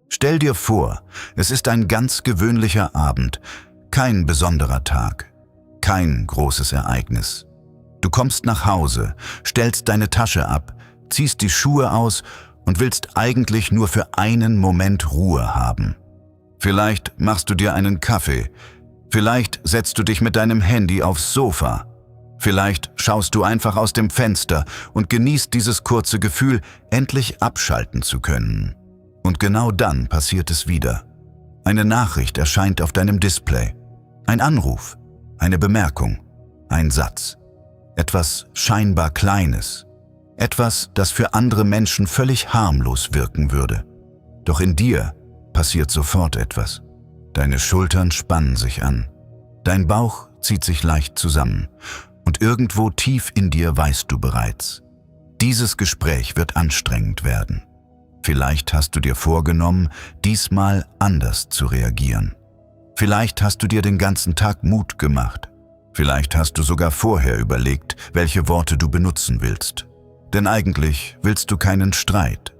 Stell dir vor, es ist ein ganz gewöhnlicher Abend, kein besonderer Tag, kein großes Ereignis. Du kommst nach Hause, stellst deine Tasche ab, ziehst die Schuhe aus und willst eigentlich nur für einen Moment Ruhe haben. Vielleicht machst du dir einen Kaffee, vielleicht setzt du dich mit deinem Handy aufs Sofa, vielleicht schaust du einfach aus dem Fenster und genießt dieses kurze Gefühl, endlich abschalten zu können. Und genau dann passiert es wieder. Eine Nachricht erscheint auf deinem Display, ein Anruf, eine Bemerkung, ein Satz. Etwas scheinbar Kleines. Etwas, das für andere Menschen völlig harmlos wirken würde. Doch in dir passiert sofort etwas. Deine Schultern spannen sich an. Dein Bauch zieht sich leicht zusammen. Und irgendwo tief in dir weißt du bereits, dieses Gespräch wird anstrengend werden. Vielleicht hast du dir vorgenommen, diesmal anders zu reagieren. Vielleicht hast du dir den ganzen Tag Mut gemacht. Vielleicht hast du sogar vorher überlegt, welche Worte du benutzen willst. Denn eigentlich willst du keinen Streit.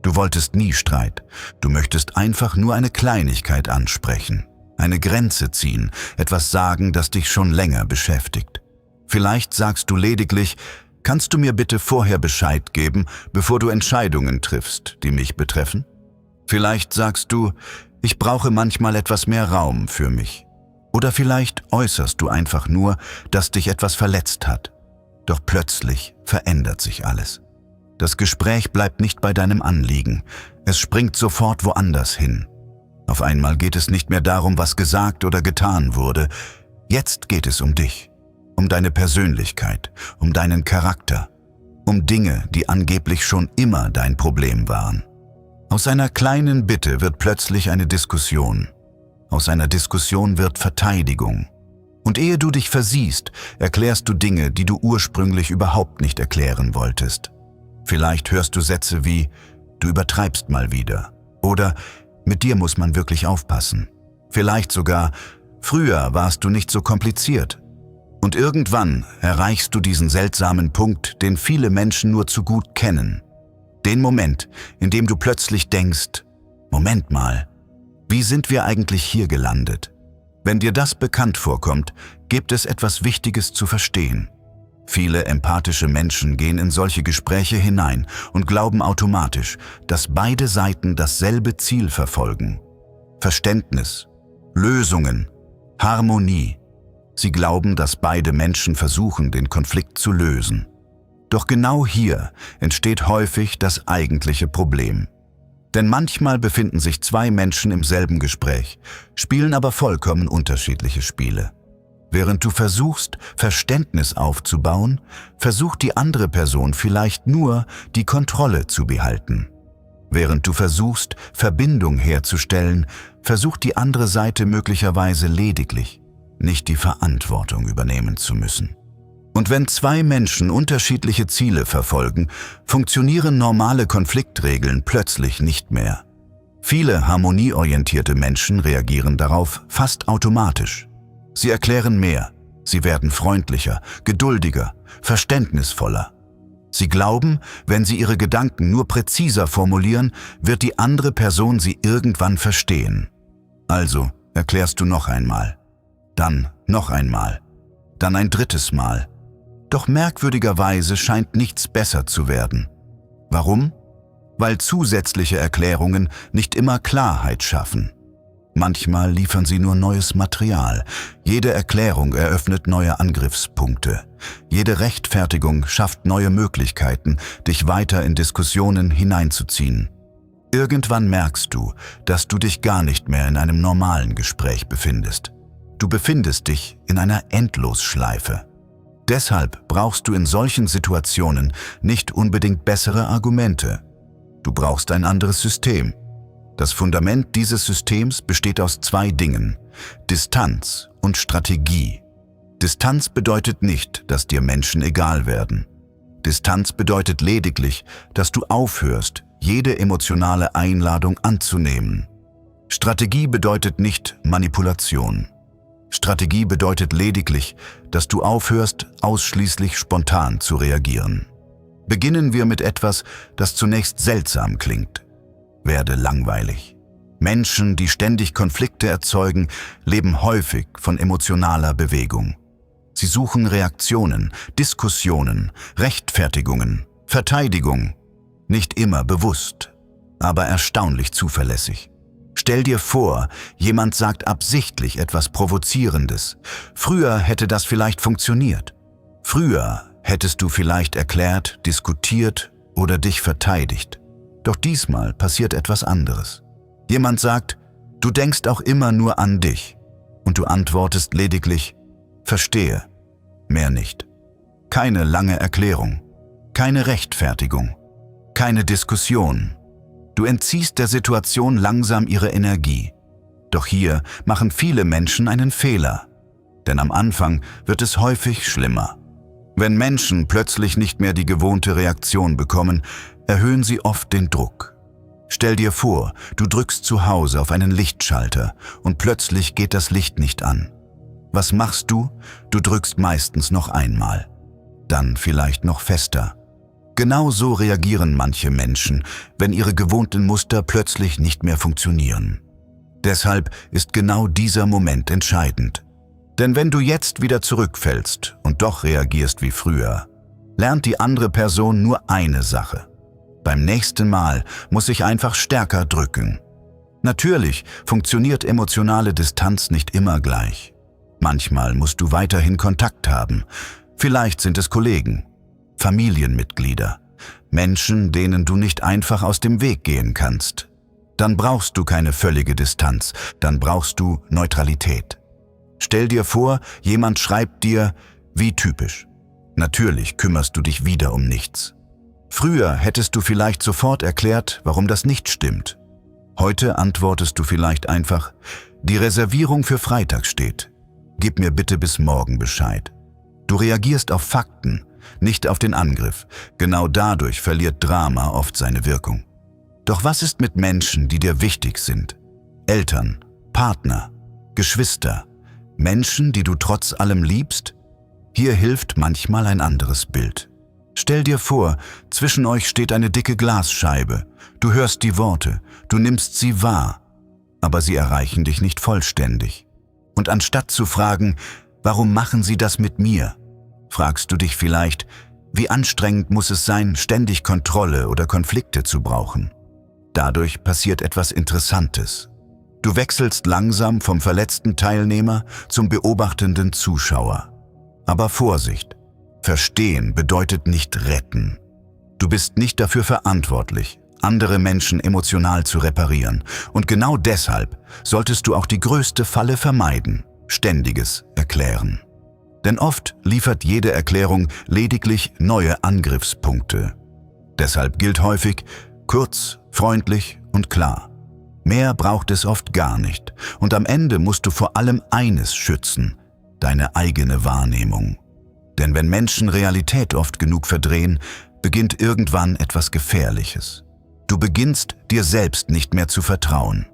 Du wolltest nie Streit. Du möchtest einfach nur eine Kleinigkeit ansprechen, eine Grenze ziehen, etwas sagen, das dich schon länger beschäftigt. Vielleicht sagst du lediglich, kannst du mir bitte vorher Bescheid geben, bevor du Entscheidungen triffst, die mich betreffen? Vielleicht sagst du, ich brauche manchmal etwas mehr Raum für mich. Oder vielleicht äußerst du einfach nur, dass dich etwas verletzt hat. Doch plötzlich verändert sich alles. Das Gespräch bleibt nicht bei deinem Anliegen. Es springt sofort woanders hin. Auf einmal geht es nicht mehr darum, was gesagt oder getan wurde. Jetzt geht es um dich, um deine Persönlichkeit, um deinen Charakter, um Dinge, die angeblich schon immer dein Problem waren. Aus einer kleinen Bitte wird plötzlich eine Diskussion. Aus einer Diskussion wird Verteidigung. Und ehe du dich versiehst, erklärst du Dinge, die du ursprünglich überhaupt nicht erklären wolltest. Vielleicht hörst du Sätze wie, du übertreibst mal wieder. Oder, mit dir muss man wirklich aufpassen. Vielleicht sogar, früher warst du nicht so kompliziert. Und irgendwann erreichst du diesen seltsamen Punkt, den viele Menschen nur zu gut kennen. Den Moment, in dem du plötzlich denkst, Moment mal, wie sind wir eigentlich hier gelandet? Wenn dir das bekannt vorkommt, gibt es etwas Wichtiges zu verstehen. Viele empathische Menschen gehen in solche Gespräche hinein und glauben automatisch, dass beide Seiten dasselbe Ziel verfolgen. Verständnis, Lösungen, Harmonie. Sie glauben, dass beide Menschen versuchen, den Konflikt zu lösen. Doch genau hier entsteht häufig das eigentliche Problem. Denn manchmal befinden sich zwei Menschen im selben Gespräch, spielen aber vollkommen unterschiedliche Spiele. Während du versuchst, Verständnis aufzubauen, versucht die andere Person vielleicht nur, die Kontrolle zu behalten. Während du versuchst, Verbindung herzustellen, versucht die andere Seite möglicherweise lediglich, nicht die Verantwortung übernehmen zu müssen. Und wenn zwei Menschen unterschiedliche Ziele verfolgen, funktionieren normale Konfliktregeln plötzlich nicht mehr. Viele harmonieorientierte Menschen reagieren darauf fast automatisch. Sie erklären mehr, sie werden freundlicher, geduldiger, verständnisvoller. Sie glauben, wenn sie ihre Gedanken nur präziser formulieren, wird die andere Person sie irgendwann verstehen. Also erklärst du noch einmal, dann noch einmal, dann ein drittes Mal. Doch merkwürdigerweise scheint nichts besser zu werden. Warum? Weil zusätzliche Erklärungen nicht immer Klarheit schaffen. Manchmal liefern sie nur neues Material. Jede Erklärung eröffnet neue Angriffspunkte. Jede Rechtfertigung schafft neue Möglichkeiten, dich weiter in Diskussionen hineinzuziehen. Irgendwann merkst du, dass du dich gar nicht mehr in einem normalen Gespräch befindest. Du befindest dich in einer Endlosschleife. Deshalb brauchst du in solchen Situationen nicht unbedingt bessere Argumente. Du brauchst ein anderes System. Das Fundament dieses Systems besteht aus zwei Dingen: Distanz und Strategie. Distanz bedeutet nicht, dass dir Menschen egal werden. Distanz bedeutet lediglich, dass du aufhörst, jede emotionale Einladung anzunehmen. Strategie bedeutet nicht Manipulation. Strategie bedeutet lediglich, dass du aufhörst, ausschließlich spontan zu reagieren. Beginnen wir mit etwas, das zunächst seltsam klingt. Werde langweilig. Menschen, die ständig Konflikte erzeugen, leben häufig von emotionaler Bewegung. Sie suchen Reaktionen, Diskussionen, Rechtfertigungen, Verteidigung. Nicht immer bewusst, aber erstaunlich zuverlässig. Stell dir vor, jemand sagt absichtlich etwas Provozierendes. Früher hätte das vielleicht funktioniert. Früher hättest du vielleicht erklärt, diskutiert oder dich verteidigt. Doch diesmal passiert etwas anderes. Jemand sagt, du denkst auch immer nur an dich. Und du antwortest lediglich, verstehe, mehr nicht. Keine lange Erklärung, keine Rechtfertigung, keine Diskussion. Du entziehst der Situation langsam ihre Energie. Doch hier machen viele Menschen einen Fehler. Denn am Anfang wird es häufig schlimmer. Wenn Menschen plötzlich nicht mehr die gewohnte Reaktion bekommen, erhöhen sie oft den Druck. Stell dir vor, du drückst zu Hause auf einen Lichtschalter und plötzlich geht das Licht nicht an. Was machst du? Du drückst meistens noch einmal. Dann vielleicht noch fester. Genau so reagieren manche Menschen, wenn ihre gewohnten Muster plötzlich nicht mehr funktionieren. Deshalb ist genau dieser Moment entscheidend. Denn wenn du jetzt wieder zurückfällst und doch reagierst wie früher, lernt die andere Person nur eine Sache. Beim nächsten Mal muss ich einfach stärker drücken. Natürlich funktioniert emotionale Distanz nicht immer gleich. Manchmal musst du weiterhin Kontakt haben. Vielleicht sind es Kollegen, Familienmitglieder, Menschen, denen du nicht einfach aus dem Weg gehen kannst. Dann brauchst du keine völlige Distanz, dann brauchst du Neutralität. Stell dir vor, jemand schreibt dir, wie typisch. Natürlich kümmerst du dich wieder um nichts. Früher hättest du vielleicht sofort erklärt, warum das nicht stimmt. Heute antwortest du vielleicht einfach, die Reservierung für Freitag steht. Gib mir bitte bis morgen Bescheid. Du reagierst auf Fakten, nicht auf den Angriff. Genau dadurch verliert Drama oft seine Wirkung. Doch was ist mit Menschen, die dir wichtig sind? Eltern, Partner, Geschwister, Menschen, die du trotz allem liebst? Hier hilft manchmal ein anderes Bild. Stell dir vor, zwischen euch steht eine dicke Glasscheibe. Du hörst die Worte, du nimmst sie wahr, aber sie erreichen dich nicht vollständig. Und anstatt zu fragen, warum machen sie das mit mir, fragst du dich vielleicht, wie anstrengend muss es sein, ständig Kontrolle oder Konflikte zu brauchen. Dadurch passiert etwas Interessantes. Du wechselst langsam vom verletzten Teilnehmer zum beobachtenden Zuschauer. Aber Vorsicht! Verstehen bedeutet nicht retten. Du bist nicht dafür verantwortlich, andere Menschen emotional zu reparieren. Und genau deshalb solltest du auch die größte Falle vermeiden, ständiges Erklären. Denn oft liefert jede Erklärung lediglich neue Angriffspunkte. Deshalb gilt häufig, kurz, freundlich und klar. Mehr braucht es oft gar nicht. Und am Ende musst du vor allem eines schützen, deine eigene Wahrnehmung. Denn wenn Menschen Realität oft genug verdrehen, beginnt irgendwann etwas Gefährliches. Du beginnst, dir selbst nicht mehr zu vertrauen.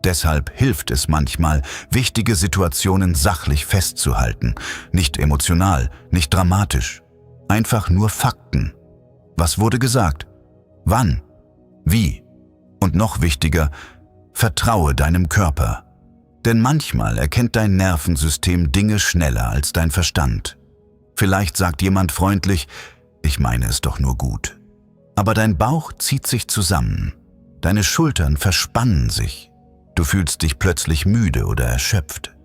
Deshalb hilft es manchmal, wichtige Situationen sachlich festzuhalten. Nicht emotional, nicht dramatisch. Einfach nur Fakten. Was wurde gesagt? Wann? Wie? Und noch wichtiger, vertraue deinem Körper. Denn manchmal erkennt dein Nervensystem Dinge schneller als dein Verstand. Vielleicht sagt jemand freundlich, ich meine es doch nur gut. Aber dein Bauch zieht sich zusammen. Deine Schultern verspannen sich. Du fühlst dich plötzlich müde oder erschöpft.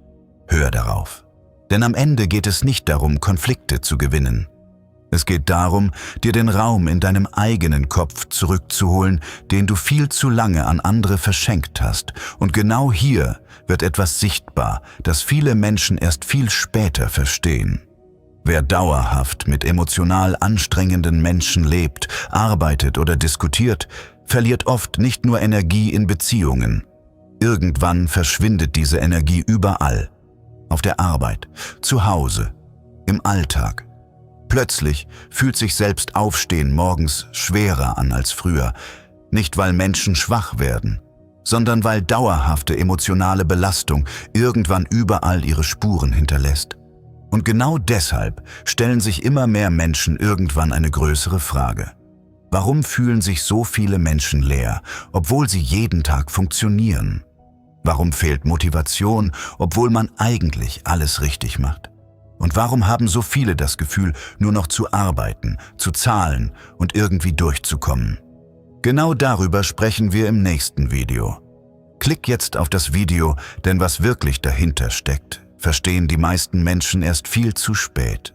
Hör darauf. Denn am Ende geht es nicht darum, Konflikte zu gewinnen. Es geht darum, dir den Raum in deinem eigenen Kopf zurückzuholen, den du viel zu lange an andere verschenkt hast. Und genau hier wird etwas sichtbar, das viele Menschen erst viel später verstehen. Wer dauerhaft mit emotional anstrengenden Menschen lebt, arbeitet oder diskutiert, verliert oft nicht nur Energie in Beziehungen. Irgendwann verschwindet diese Energie überall. Auf der Arbeit, zu Hause, im Alltag. Plötzlich fühlt sich selbst Aufstehen morgens schwerer an als früher. Nicht, weil Menschen schwach werden, sondern weil dauerhafte emotionale Belastung irgendwann überall ihre Spuren hinterlässt. Und genau deshalb stellen sich immer mehr Menschen irgendwann eine größere Frage. Warum fühlen sich so viele Menschen leer, obwohl sie jeden Tag funktionieren? Warum fehlt Motivation, obwohl man eigentlich alles richtig macht? Und warum haben so viele das Gefühl, nur noch zu arbeiten, zu zahlen und irgendwie durchzukommen? Genau darüber sprechen wir im nächsten Video. Klick jetzt auf das Video, denn was wirklich dahinter steckt, verstehen die meisten Menschen erst viel zu spät.